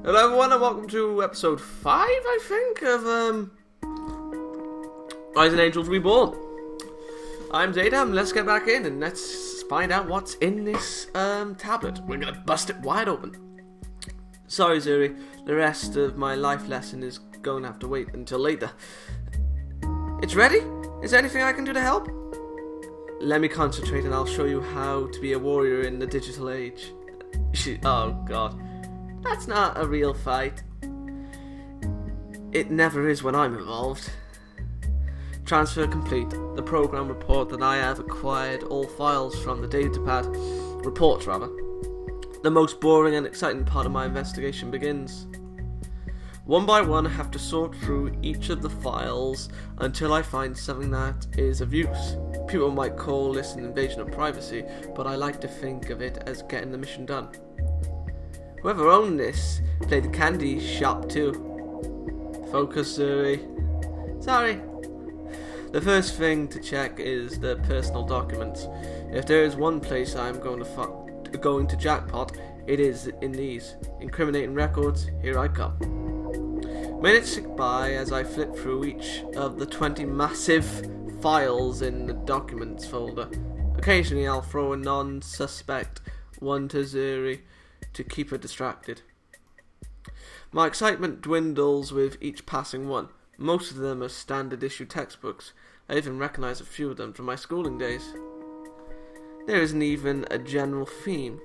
Hello everyone and welcome to episode 5, I think, of Rising Angels Reborn. I'm Xaydam, let's get back in and let's find out what's in this tablet. We're gonna bust it wide open. Sorry Zuri, the rest of my life lesson is going to have to wait until later. It's ready? Is there anything I can do to help? Let me concentrate and I'll show you how to be a warrior in the digital age. Oh god. That's not a real fight. It never is when I'm involved. Transfer complete. The program report that I have acquired all files from the datapad. Reports, rather. The most boring and exciting part of my investigation begins. One by one, I have to sort through each of the files until I find something that is of use. People might call this an invasion of privacy, but I like to think of it as getting the mission done. Whoever owned this played the candy shop too. Focus, Zuri. Sorry. The first thing to check is the personal documents. If there is one place I am going to jackpot, it is in these. Incriminating records, here I come. Minutes tick by as I flip through each of the 20 massive files in the documents folder. Occasionally I'll throw a non-suspect one to Zuri to keep her distracted. My excitement dwindles with each passing one. Most of them are standard issue textbooks. I even recognise a few of them from my schooling days. There isn't even a general theme.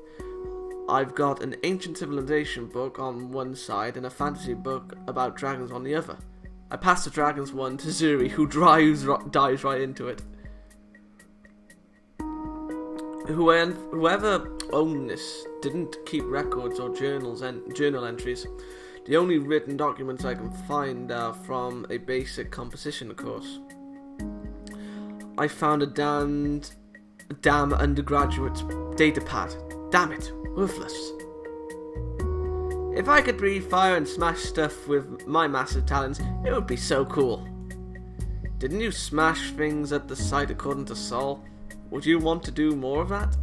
I've got an ancient civilization book on one side and a fantasy book about dragons on the other. I pass the dragons one to Zuri, who dives right into it. Whoever owned this didn't keep records or journal entries. The only written documents I can find are from a basic composition course. I found a damn undergraduate datapad. Damn it, worthless. If I could breathe fire and smash stuff with my massive talents, it would be so cool. Didn't you smash things at the site according to Saul? Would you want to do more of that?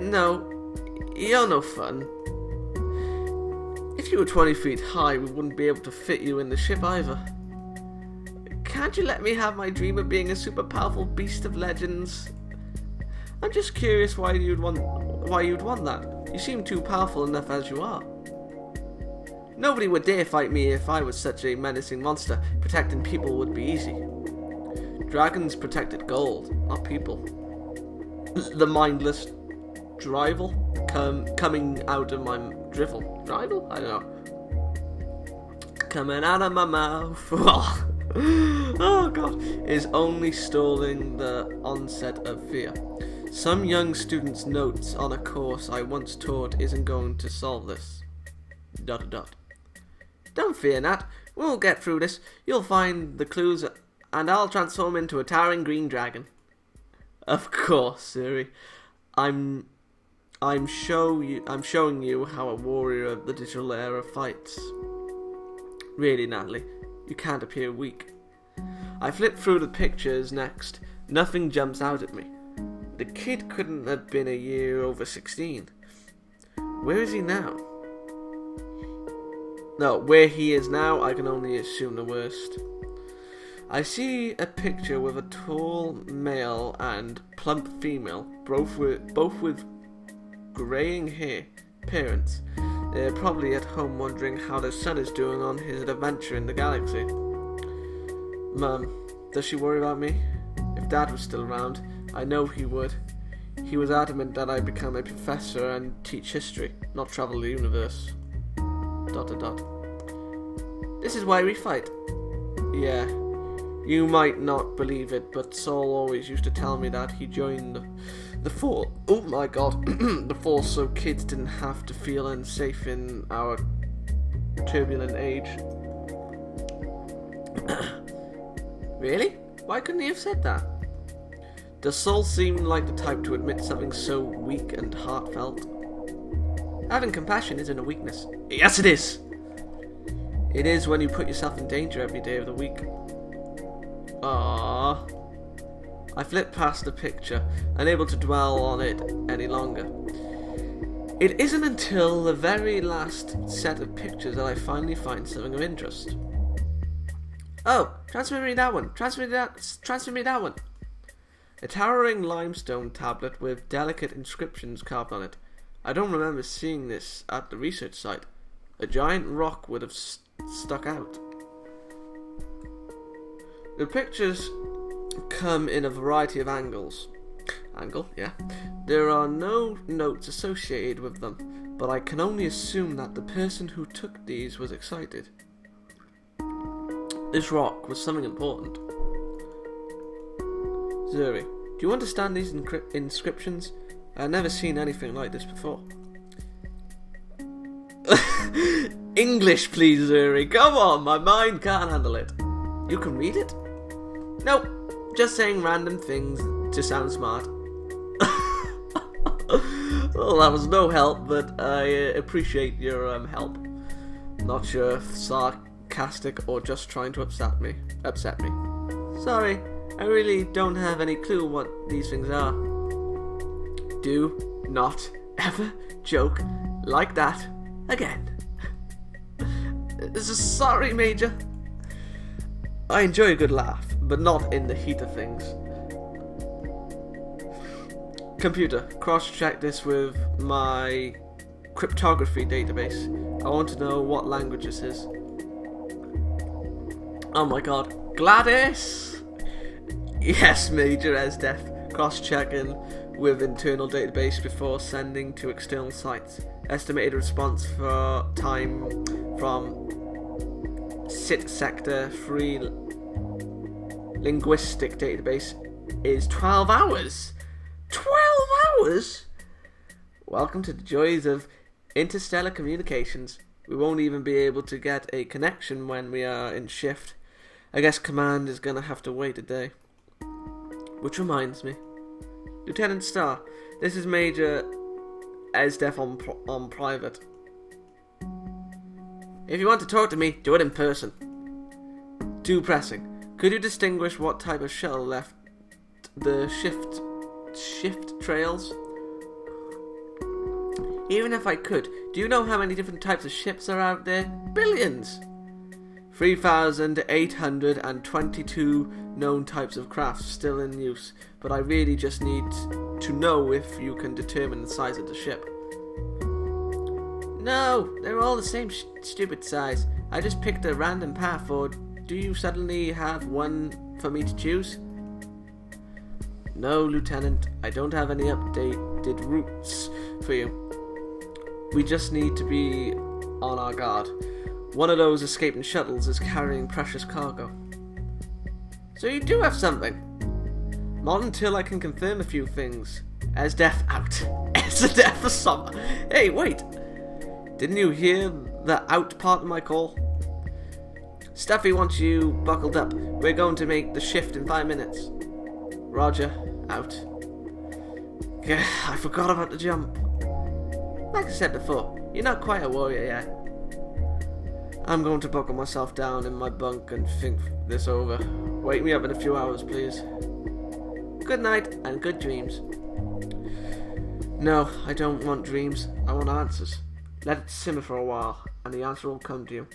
No, you're no fun. If you were 20 feet high, we wouldn't be able to fit you in the ship either. Can't you let me have my dream of being a super powerful beast of legends? I'm just curious why you'd want that. You seem too powerful enough as you are. Nobody would dare fight me if I was such a menacing monster. Protecting people would be easy. Dragons protected gold, not people. The mindless drivel coming out of my drivel. Drivel? I don't know. Coming out of my mouth. Oh god. Is only stalling the onset of fear. Some young student's notes on a course I once taught isn't going to solve this. ... Don't fear, Nat. We'll get through this. You'll find the clues and I'll transform into a towering green dragon. Of course, Zuri. I'm showing you how a warrior of the digital era fights. Really, Natalie, you can't appear weak. I flip through the pictures next. Nothing jumps out at me. The kid couldn't have been a year over 16. Where is he now? No, where he is now, I can only assume the worst. I see a picture with a tall male and plump female, both with greying hair. Parents. They're probably at home wondering how their son is doing on his adventure in the galaxy. Mum, does she worry about me? If Dad was still around, I know he would. He was adamant that I become a professor and teach history, not travel the universe. ... This is why we fight. Yeah. You might not believe it, but Saul always used to tell me that he joined the Force. Oh my god. The Force, so kids didn't have to feel unsafe in our turbulent age. Really? Why couldn't he have said that? Does Saul seem like the type to admit something so weak and heartfelt? Having compassion isn't a weakness. Yes, it is! It is when you put yourself in danger every day of the week. Ah. I flipped past the picture, unable to dwell on it any longer. It isn't until the very last set of pictures that I finally find something of interest. Oh, transfer me that one. Transfer me that one. A towering limestone tablet with delicate inscriptions carved on it. I don't remember seeing this at the research site. A giant rock would have stuck out. The pictures come in a variety of angles. Yeah. There are no notes associated with them, but I can only assume that the person who took these was excited. This rock was something important. Zuri, do you understand these inscriptions? I've never seen anything like this before. English, please, Zuri. Come on, my mind can't handle it. You can read it? Nope, just saying random things to sound smart. Well, that was no help, but I appreciate your help. Not sure if sarcastic or just trying to upset me. Sorry, I really don't have any clue what these things are. Do not ever joke like that again. Sorry, Major. I enjoy a good laugh, but not in the heat of things. Computer, cross-check this with my cryptography database. I want to know what language this is. Oh my god. Gladys! Yes, Major Xaydam. Cross-checking with internal database before sending to external sites. Estimated response for time from SIT sector free linguistic database is 12 hours. 12 hours? Welcome to the joys of interstellar communications. We won't even be able to get a connection when we are in shift. I guess command is gonna have to wait a day. Which reminds me. Lieutenant Starr, this is Major Xaydam on private. If you want to talk to me, do it in person. Too pressing. Could you distinguish what type of shuttle left the shift trails? Even if I could, do you know how many different types of ships are out there? Billions! 3,822 known types of crafts still in use, but I really just need to know if you can determine the size of the ship. No, they're all the same stupid size. I just picked a random path, or do you suddenly have one for me to choose? No, Lieutenant, I don't have any updated routes for you. We just need to be on our guard. One of those escaping shuttles is carrying precious cargo. So you do have something? Not until I can confirm a few things. Xaydam out. Xaydam for summer. Hey, wait. Didn't you hear the out part of my call? Stuffy wants you buckled up. We're going to make the shift in 5 minutes. Roger. Out. Yeah, I forgot about the jump. Like I said before, you're not quite a warrior yet. I'm going to buckle myself down in my bunk and think this over. Wake me up in a few hours, please. Good night and good dreams. No, I don't want dreams. I want answers. Let it simmer for a while, and the answer will come to you.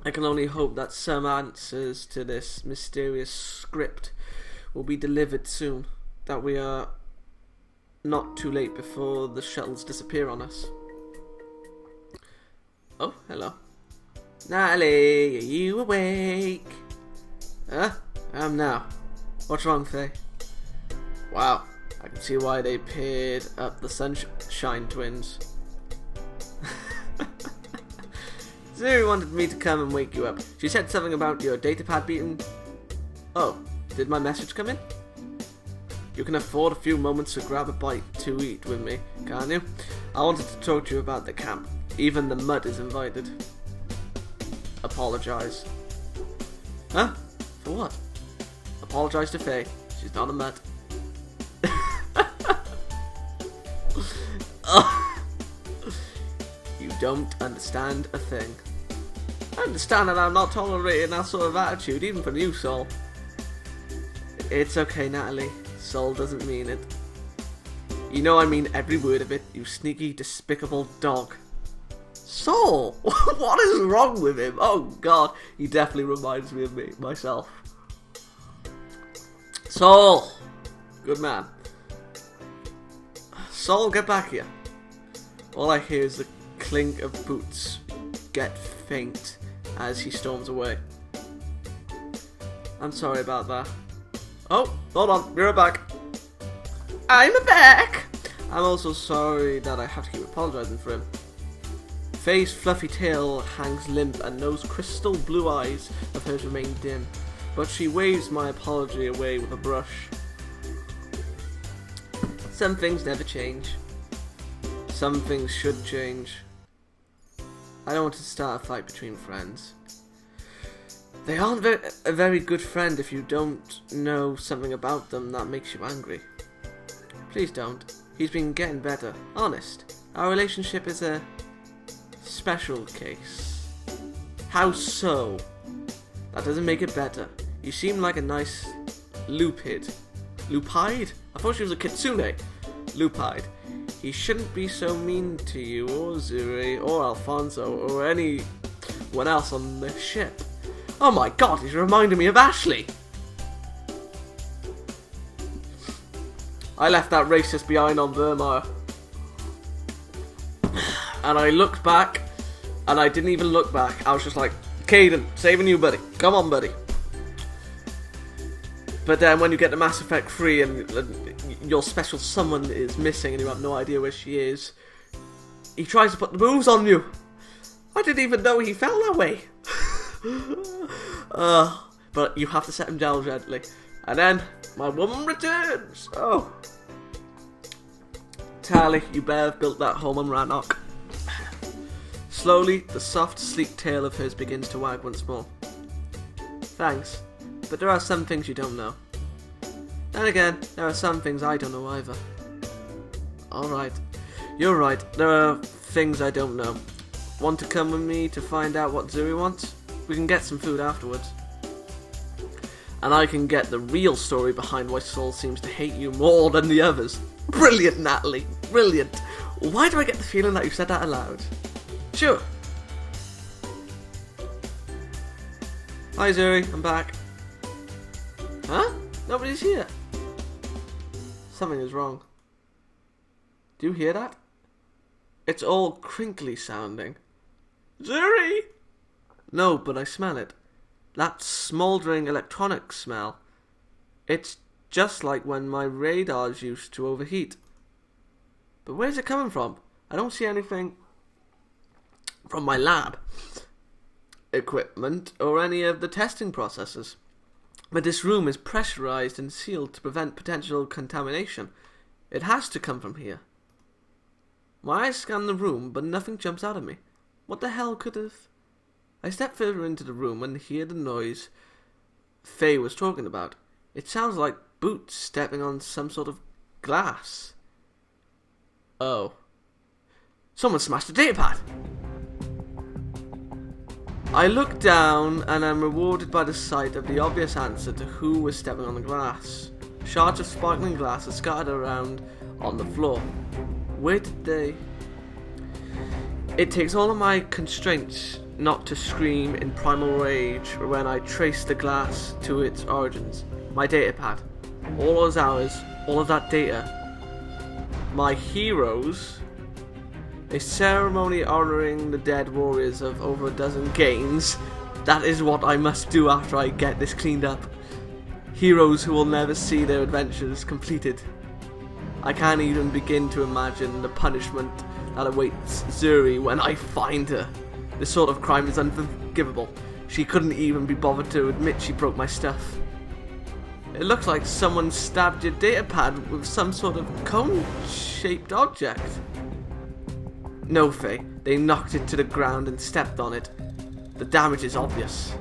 I can only hope that some answers to this mysterious script will be delivered soon. That we are not too late before the shuttles disappear on us. Oh, hello. Natalie, are you awake? I am now. What's wrong, Faye? Wow, I can see why they paired up the Sunshine Twins. Zuri wanted me to come and wake you up. She said something about your datapad beating. Oh, did my message come in? You can afford a few moments to grab a bite to eat with me, can't you? I wanted to talk to you about the camp. Even the mud is invited. Apologise. Huh? For what? Apologise to Faye. She's not a mud. Oh. You don't understand a thing. I understand that I'm not tolerating that sort of attitude, even from you, Sol. It's okay, Natalie. Sol doesn't mean it. You know I mean every word of it, you sneaky, despicable dog. Saul? What is wrong with him? Oh god, he definitely reminds me of myself. Saul! Good man. Saul, get back here. All I hear is the clink of boots get faint as he storms away. I'm sorry about that. Oh, hold on, be right back. I'm back! I'm also sorry that I have to keep apologising for him. Faye's fluffy tail hangs limp and those crystal blue eyes of hers remain dim, but she waves my apology away with a brush. Some things never change. Some things should change. I don't want to start a fight between friends. They aren't a very good friend if you don't know something about them that makes you angry. Please don't. He's been getting better. Honest. Our relationship is a special case. How so? That doesn't make it better. You seem like a nice lupid. Lupide? I thought she was a kitsune. Lupide. He shouldn't be so mean to you, or Zuri, or Alfonso, or anyone else on the ship. Oh my god, he's reminding me of Ashley! I left that racist behind on Vermeer. And I looked back, and I didn't even look back. I was just like, Caden, saving you, buddy. Come on, buddy. But then when you get to Mass Effect 3 and your special someone is missing and you have no idea where she is, he tries to put the moves on you. I didn't even know he felt that way. But you have to set him down gently. And then my woman returns. Oh. Tally, you better have built that home on Rannoch. Slowly, the soft, sleek tail of hers begins to wag once more. Thanks, but there are some things you don't know. Then again, there are some things I don't know either. Alright, you're right, there are things I don't know. Want to come with me to find out what Zuri wants? We can get some food afterwards. And I can get the real story behind why Saul seems to hate you more than the others. Brilliant, Natalie, brilliant. Why do I get the feeling that you said that aloud? Sure. Hi Zuri, I'm back. Huh? Nobody's here. Something is wrong. Do you hear that? It's all crinkly sounding. Zuri! No, but I smell it. That smouldering electronic smell. It's just like when my radars used to overheat. But where's it coming from? I don't see anything from my lab equipment or any of the testing processes. But this room is pressurized and sealed to prevent potential contamination. It has to come from here. My eyes scan the room, but nothing jumps out at me. What the hell could have... I step further into the room and hear the noise Faye was talking about. It sounds like boots stepping on some sort of glass. Oh. Someone smashed the datapad! I look down and am rewarded by the sight of the obvious answer to who was stepping on the glass. Shards of sparkling glass are scattered around on the floor. Where did they... It takes all of my constraints not to scream in primal rage when I trace the glass to its origins. My datapad. All those hours, all of that data. My heroes... A ceremony honouring the dead warriors of over a dozen games. That is what I must do after I get this cleaned up. Heroes who will never see their adventures completed. I can't even begin to imagine the punishment that awaits Zuri when I find her. This sort of crime is unforgivable. She couldn't even be bothered to admit she broke my stuff. It looks like someone stabbed your datapad with some sort of cone-shaped object. No, Faye, they knocked it to the ground and stepped on it. The damage is obvious.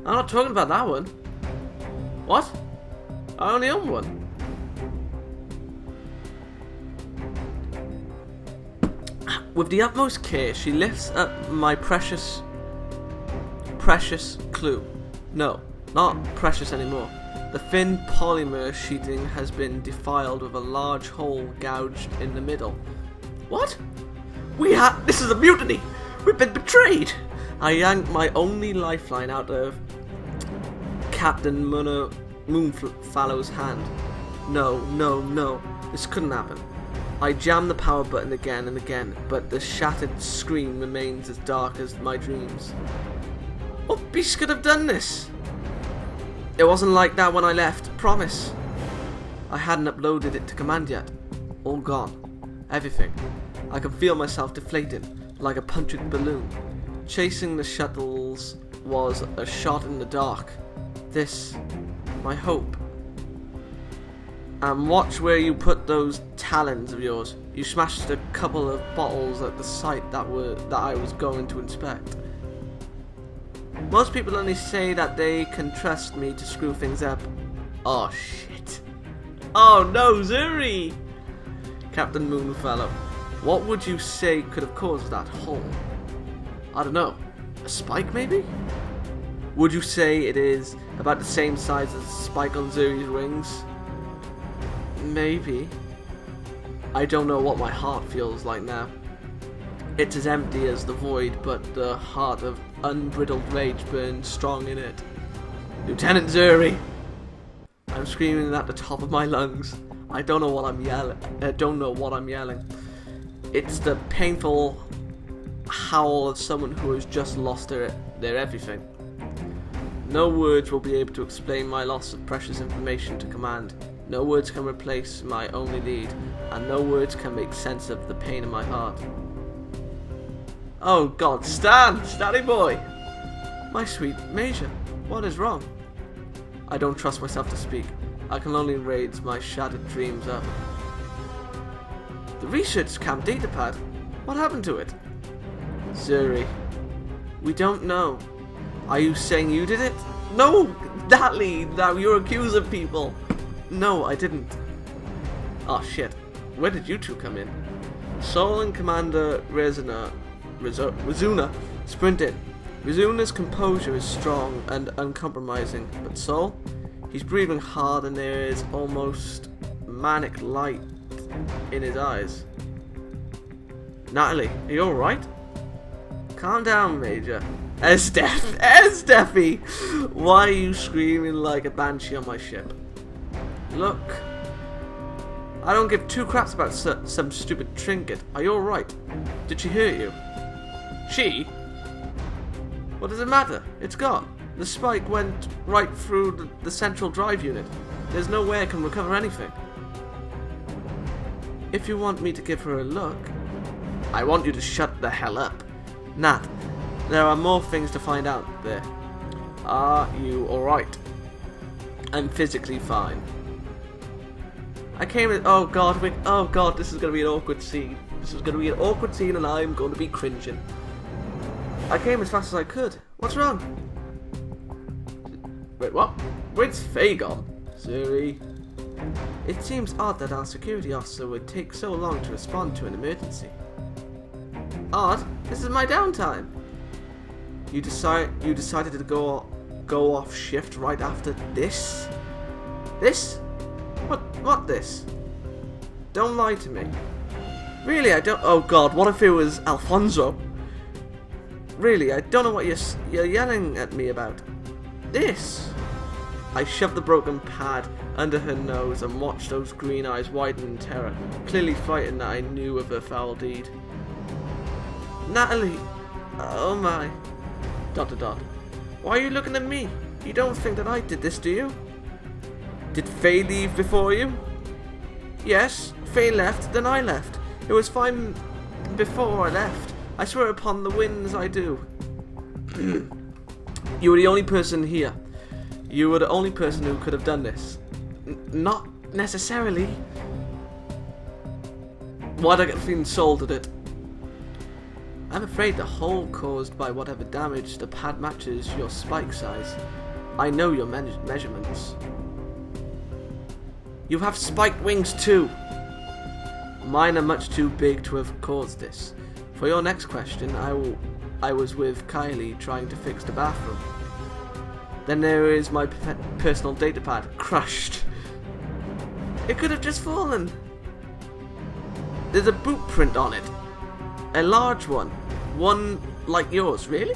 I'm not talking about that one. What? I only own one. With the utmost care, she lifts up my precious clue. No, not precious anymore. The thin polymer sheeting has been defiled with a large hole gouged in the middle. What? This is a mutiny! We've been betrayed! I yanked my only lifeline out of Captain Moonfallow's hand. No, this couldn't happen. I jammed the power button again and again, but the shattered screen remains as dark as my dreams. What beast could have done this? It wasn't like that when I left, promise. I hadn't uploaded it to command yet. All gone. Everything. I can feel myself deflating, like a punctured balloon. Chasing the shuttles was a shot in the dark. This, my hope. And watch where you put those talons of yours. You smashed a couple of bottles at the site that I was going to inspect. Most people only say that they can trust me to screw things up. Oh shit. Oh no, Zuri! Captain Moonfellow, what would you say could have caused that hole? I don't know. A spike maybe? Would you say it is about the same size as the spike on Zuri's wings? Maybe. I don't know what my heart feels like now. It's as empty as the void, but the heart of unbridled rage burns strong in it. Lieutenant Zuri! I'm screaming at the top of my lungs. I don't know what I'm yelling. It's the painful howl of someone who has just lost their everything. No words will be able to explain my loss of precious information to command. No words can replace my only lead, and no words can make sense of the pain in my heart. Oh God, Stanley boy! My sweet Major, what is wrong? I don't trust myself to speak. I can only raise my shattered dreams up. The research camp datapad? What happened to it? Zuri, we don't know. Are you saying you did it? No, Natalie, now you're accusing people. No, I didn't. Oh shit, where did you two come in? Sol and Commander Rizuna sprint in. Rizuna's composure is strong and uncompromising, but Sol, he's breathing hard and there is almost manic light in his eyes. Natalie, are you alright? Calm down, Major. Esteffi! Why are you screaming like a banshee on my ship? Look, I don't give two craps about some stupid trinket. Are you alright? Did she hurt you? She? What does it matter? It's gone. The spike went right through the central drive unit. There's no way I can recover anything. If you want me to give her a look, I want you to shut the hell up. Nat, there are more things to find out there. Are you alright? I'm physically fine. I came in. Oh god, this is going to be an awkward scene. And I'm going to be cringing. I came as fast as I could. What's wrong? Wait, what? Where's Faye gone? Zuri. It seems odd that our security officer would take so long to respond to an emergency. Odd? This is my downtime. You decided to go off shift right after this? This? What this? Don't lie to me. Really, I don't. Oh God, what if it was Alfonso? Really, I don't know what you're yelling at me about. This. I shoved the broken pad under her nose and watched those green eyes widen in terror, clearly frightened that I knew of her foul deed. Natalie! Oh my. ... Why are you looking at me? You don't think that I did this, do you? Did Faye leave before you? Yes, Faye left, then I left. It was fine before I left. I swear upon the winds I do. You were the only person here. You were the only person who could have done this. Not necessarily. Why'd I get the feeling Sol did it? I'm afraid the hole caused by whatever damage the pad matches your spike size. I know your measurements. You have spiked wings too. Mine are much too big to have caused this. For your next question, I was with Kylie trying to fix the bathroom. Then there is my personal datapad, crushed. It could have just fallen. There's a boot print on it. A large one. One like yours, really?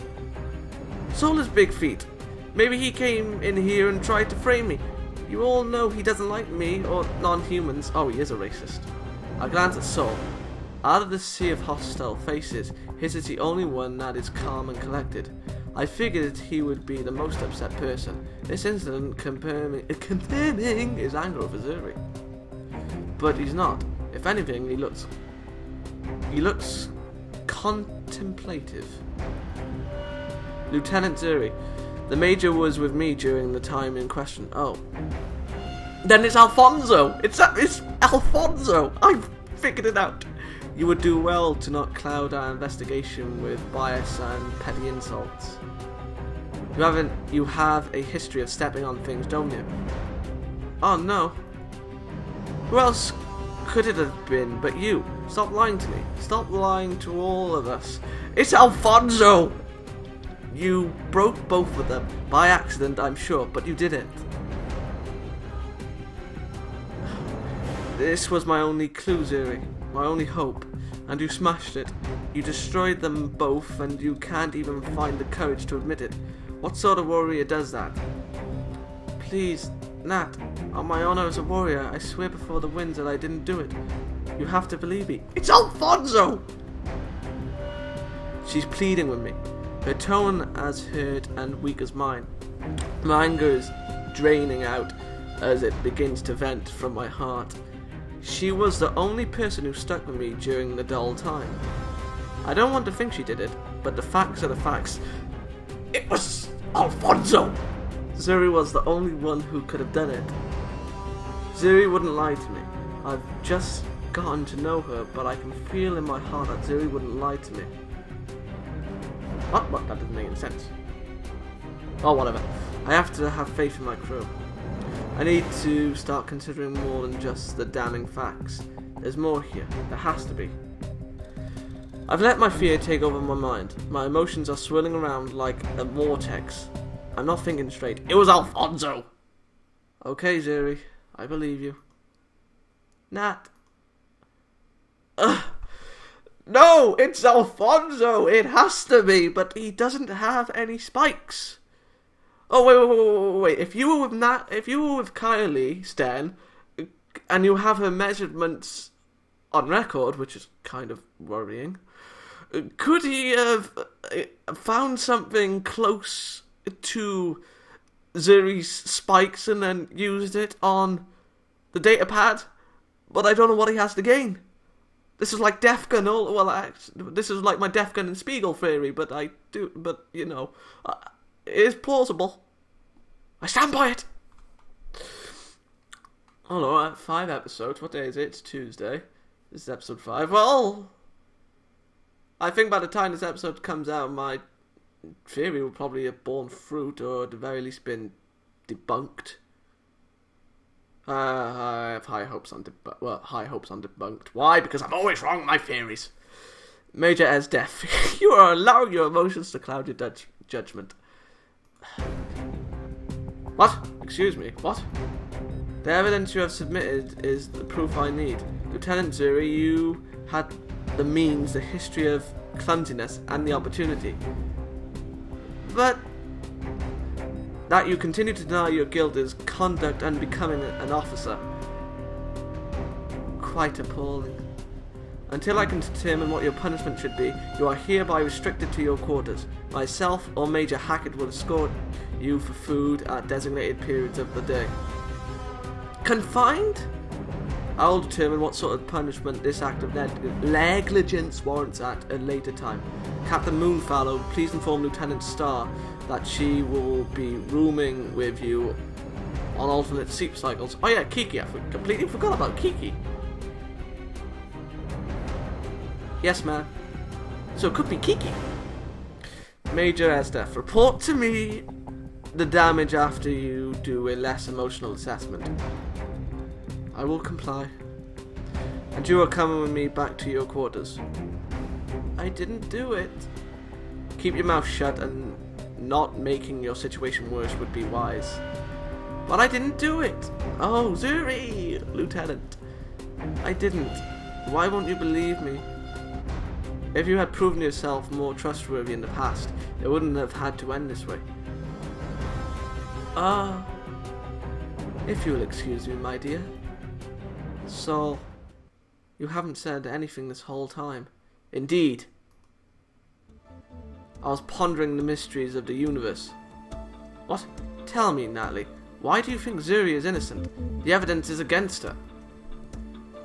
Solar's big feet. Maybe he came in here and tried to frame me. You all know he doesn't like me or non-humans. Oh, he is a racist. I glance at Sol. Out of the sea of hostile faces, his is the only one that is calm and collected. I figured he would be the most upset person. This incident confirming his anger over Zuri. But he's not. If anything, he looks contemplative. Lieutenant Zuri. The Major was with me during the time in question. Oh. Then it's Alfonso! It's Alfonso! I've figured it out! You would do well to not cloud our investigation with bias and petty insults. You have a history of stepping on things, don't you? Oh no. Who else could it have been but you? Stop lying to me. Stop lying to all of us. It's Alfonso! You broke both of them. By accident, I'm sure, but you did it. This was my only clue, Zuri. My only hope. And you smashed it. You destroyed them both, and you can't even find the courage to admit it. What sort of warrior does that? Please, Nat. On my honor as a warrior, I swear before the winds that I didn't do it. You have to believe me. It's Alfonso! She's pleading with me. Her tone as hurt and weak as mine. My anger is draining out as it begins to vent from my heart. She was the only person who stuck with me during the dull time. I don't want to think she did it, but the facts are the facts. It was Alfonso! Zuri was the only one who could have done it. Zuri wouldn't lie to me. I've just gotten to know her, but I can feel in my heart that Zuri wouldn't lie to me. What? That doesn't make any sense. Oh, whatever. I have to have faith in my crew. I need to start considering more than just the damning facts. There's more here. There has to be. I've let my fear take over my mind. My emotions are swirling around like a vortex. I'm not thinking straight. It was Alfonso! Okay, Zuri. I believe you. Nat. No! It's Alfonso! It has to be! But he doesn't have any spikes. Oh, wait. If you were with Kylie Sten, and you have her measurements on record, which is kind of worrying, could he have found something close to Zuri's spikes and then used it on the data pad? But I don't know what he has to gain. This is like Defcon, this is like my Defcon and Spiegel theory, but you know, it is plausible. I stand by it. Alright, 5 episodes. What day is it? It's Tuesday. This is episode 5. Well, I think by the time this episode comes out, my theory will probably have borne fruit, or at the very least been debunked. I have high hopes on debunked. Why? Because I'm always wrong with my theories. Major as deaf. You are allowing your emotions to cloud your judgment. What? Excuse me, what? The evidence you have submitted is the proof I need. Lieutenant Zuri, you had the means, the history of clumsiness, and the opportunity. But that you continue to deny your guilt is conduct unbecoming an officer. Quite appalling. Until I can determine what your punishment should be, you are hereby restricted to your quarters. Myself or Major Hackett will escort you for food at designated periods of the day. Confined? I will determine what sort of punishment this act of negligence warrants at a later time. Captain Moonfallow, please inform Lieutenant Starr that she will be rooming with you on alternate sleep cycles. Oh yeah, Kiki, I completely forgot about Kiki. Yes, ma'am. So it could be Kiki. Major Esdef, report to me the damage after you do a less emotional assessment. I will comply. And you are coming with me back to your quarters. I didn't do it. Keep your mouth shut and not making your situation worse would be wise. But I didn't do it! Oh, Zuri! Lieutenant. I didn't. Why won't you believe me? If you had proven yourself more trustworthy in the past, it wouldn't have had to end this way. If you'll excuse me, my dear. So, you haven't said anything this whole time. Indeed. I was pondering the mysteries of the universe. What? Tell me, Natalie, why do you think Zuri is innocent? The evidence is against her.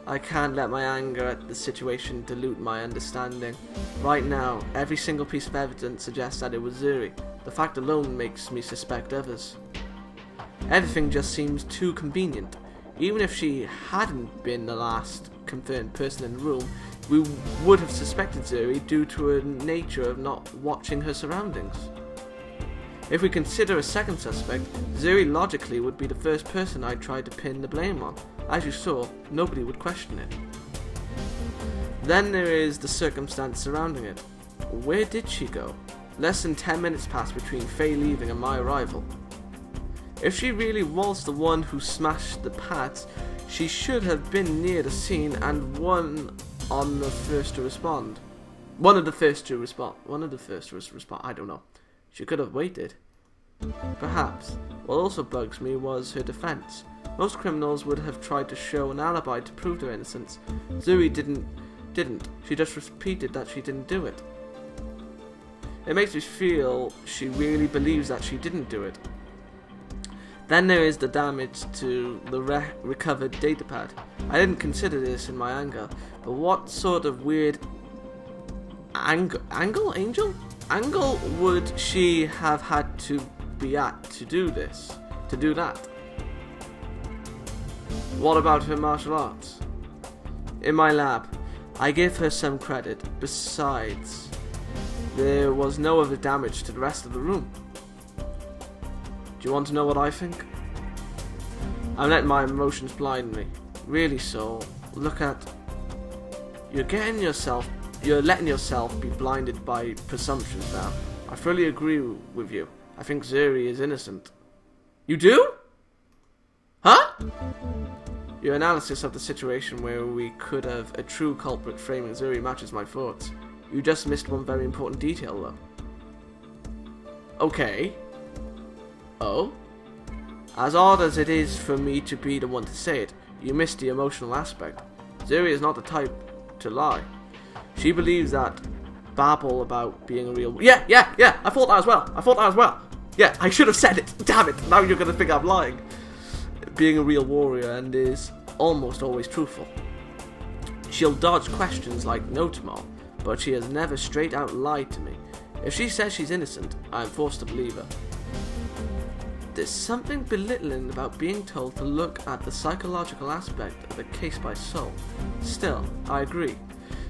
I can't let my anger at the situation dilute my understanding. Right now, every single piece of evidence suggests that it was Zuri. The fact alone makes me suspect others. Everything just seems too convenient. Even if she hadn't been the last confirmed person in the room, we would have suspected Zuri due to her nature of not watching her surroundings. If we consider a second suspect, Zuri logically would be the first person I'd try to pin the blame on. As you saw, nobody would question it. Then there is the circumstance surrounding it. Where did she go? Less than 10 minutes passed between Faye leaving and my arrival. If she really was the one who smashed the pads, she should have been near the scene and one of the first to respond. I don't know. She could have waited. Perhaps. What also bugs me was her defense. Most criminals would have tried to show an alibi to prove their innocence. Zuri didn't. She just repeated that she didn't do it. It makes me feel she really believes that she didn't do it. Then there is the damage to the recovered datapad. I didn't consider this in my anger, but what sort of weird angle would she have had to be at to do that? What about her martial arts? In my lab, I give her some credit. Besides, there was no other damage to the rest of the room. Do you want to know what I think? I'm letting my emotions blind me. Really so. Look at... You're letting yourself be blinded by presumptions now. I fully agree with you. I think Zuri is innocent. You do? Huh? Your analysis of the situation where we could have a true culprit framing Zuri matches my thoughts. You just missed one very important detail though. Okay. Oh? As odd as it is for me to be the one to say it, you missed the emotional aspect. Zuri is not the type to lie. She believes that babble about being a real... Yeah, I thought that as well. Yeah, I should have said it. Damn it, now you're going to think I'm lying. Being a real warrior and is almost always truthful. She'll dodge questions like no tomorrow, but she has never straight out lied to me. If she says she's innocent, I am forced to believe her. There's something belittling about being told to look at the psychological aspect of the case by soul. Still, I agree.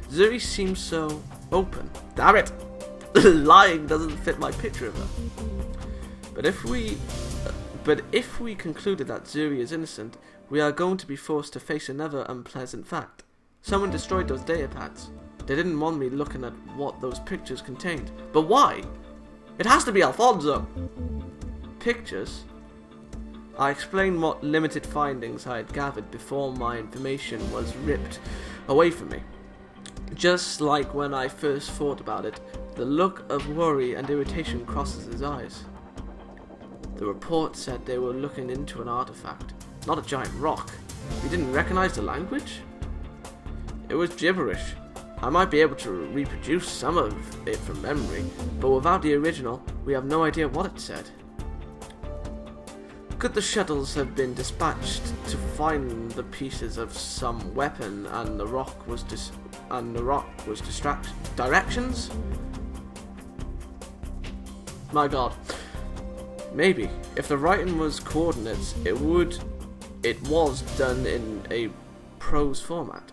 Zuri seems so open. Damn it! Lying doesn't fit my picture of her. But if we concluded that Zuri is innocent, we are going to be forced to face another unpleasant fact. Someone destroyed those datapads. They didn't want me looking at what those pictures contained. But why? It has to be Alfonso! Pictures? I explained what limited findings I had gathered before my information was ripped away from me. Just like when I first thought about it, the look of worry and irritation crosses his eyes. The report said they were looking into an artifact, not a giant rock. You didn't recognize the language? It was gibberish. I might be able to reproduce some of it from memory, but without the original, we have no idea what it said. Could the shuttles have been dispatched to find the pieces of some weapon and the rock was directions? My god. Maybe. If the writing was coordinates, it was done in a prose format.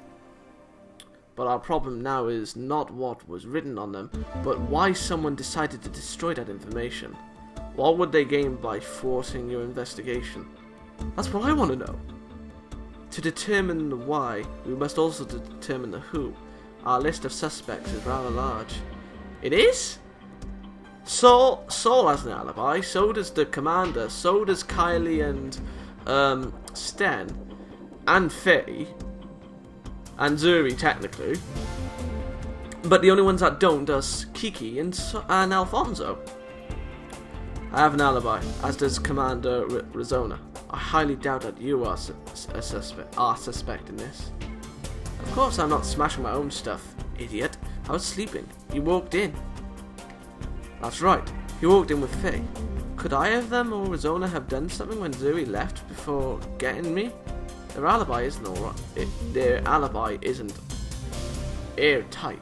But our problem now is not what was written on them, but why someone decided to destroy that information. What would they gain by thwarting your investigation? That's what I want to know. To determine the why, we must also determine the who. Our list of suspects is rather large. It is? Saul has an alibi, so does the commander, so does Kylie and Sten, and Faye, and Zuri technically. But the only ones that don't are Kiki and Alfonso. I have an alibi, as does Commander Rizona. I highly doubt that you are suspecting this. Of course I'm not smashing my own stuff, idiot. I was sleeping. You walked in. That's right. You walked in with Faye. Could either of them or Rizona have done something when Zuri left before getting me? Their alibi isn't alright. Their alibi isn't airtight.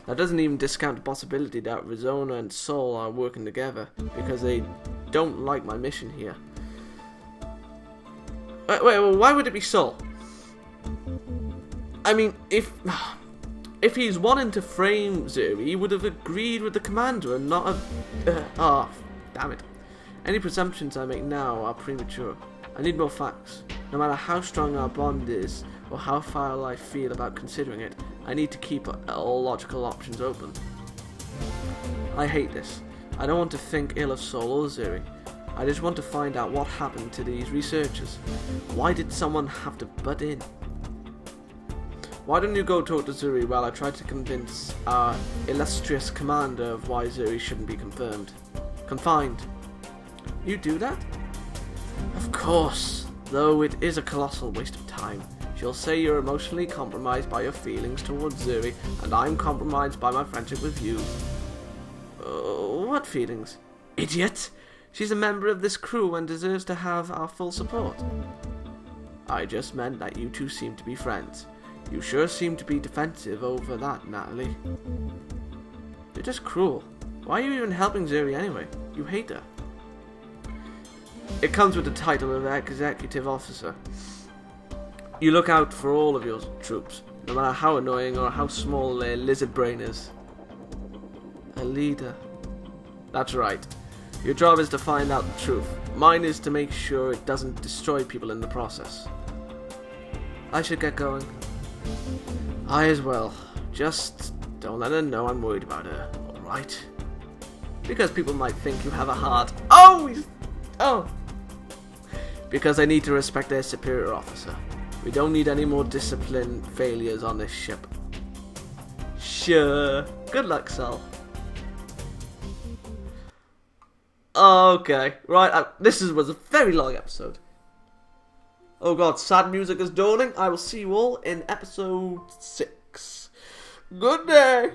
That doesn't even discount the possibility that Rizona and Saul are working together because they don't like my mission here. Wait, why would it be Saul? I mean, if he's wanting to frame Zuri, he would have agreed with the commander and not have... damn it. Any presumptions I make now are premature. I need more facts. No matter how strong our bond is, or how foul I feel about considering it, I need to keep all logical options open. I hate this. I don't want to think ill of Saul or Zuri. I just want to find out what happened to these researchers. Why did someone have to butt in? Why don't you go talk to Zuri while I try to convince our illustrious commander of why Zuri shouldn't be confined? You do that? Of course, though it is a colossal waste of time. She'll say you're emotionally compromised by your feelings towards Zuri, and I'm compromised by my friendship with you. What feelings? Idiot! She's a member of this crew and deserves to have our full support. I just meant that you two seem to be friends. You sure seem to be defensive over that, Natalie. You're just cruel. Why are you even helping Zuri anyway? You hate her. It comes with the title of executive officer. You look out for all of your troops, no matter how annoying or how small their lizard brain is. A leader. That's right. Your job is to find out the truth. Mine is to make sure it doesn't destroy people in the process. I should get going. I as well. Just don't let her know I'm worried about her, alright? Because people might think you have a heart. Oh! Because I need to respect their superior officer. We don't need any more discipline failures on this ship. Sure. Good luck, Sal. Okay. Right, this was a very long episode. Oh god, sad music is dawning. I will see you all in episode 6. Good day.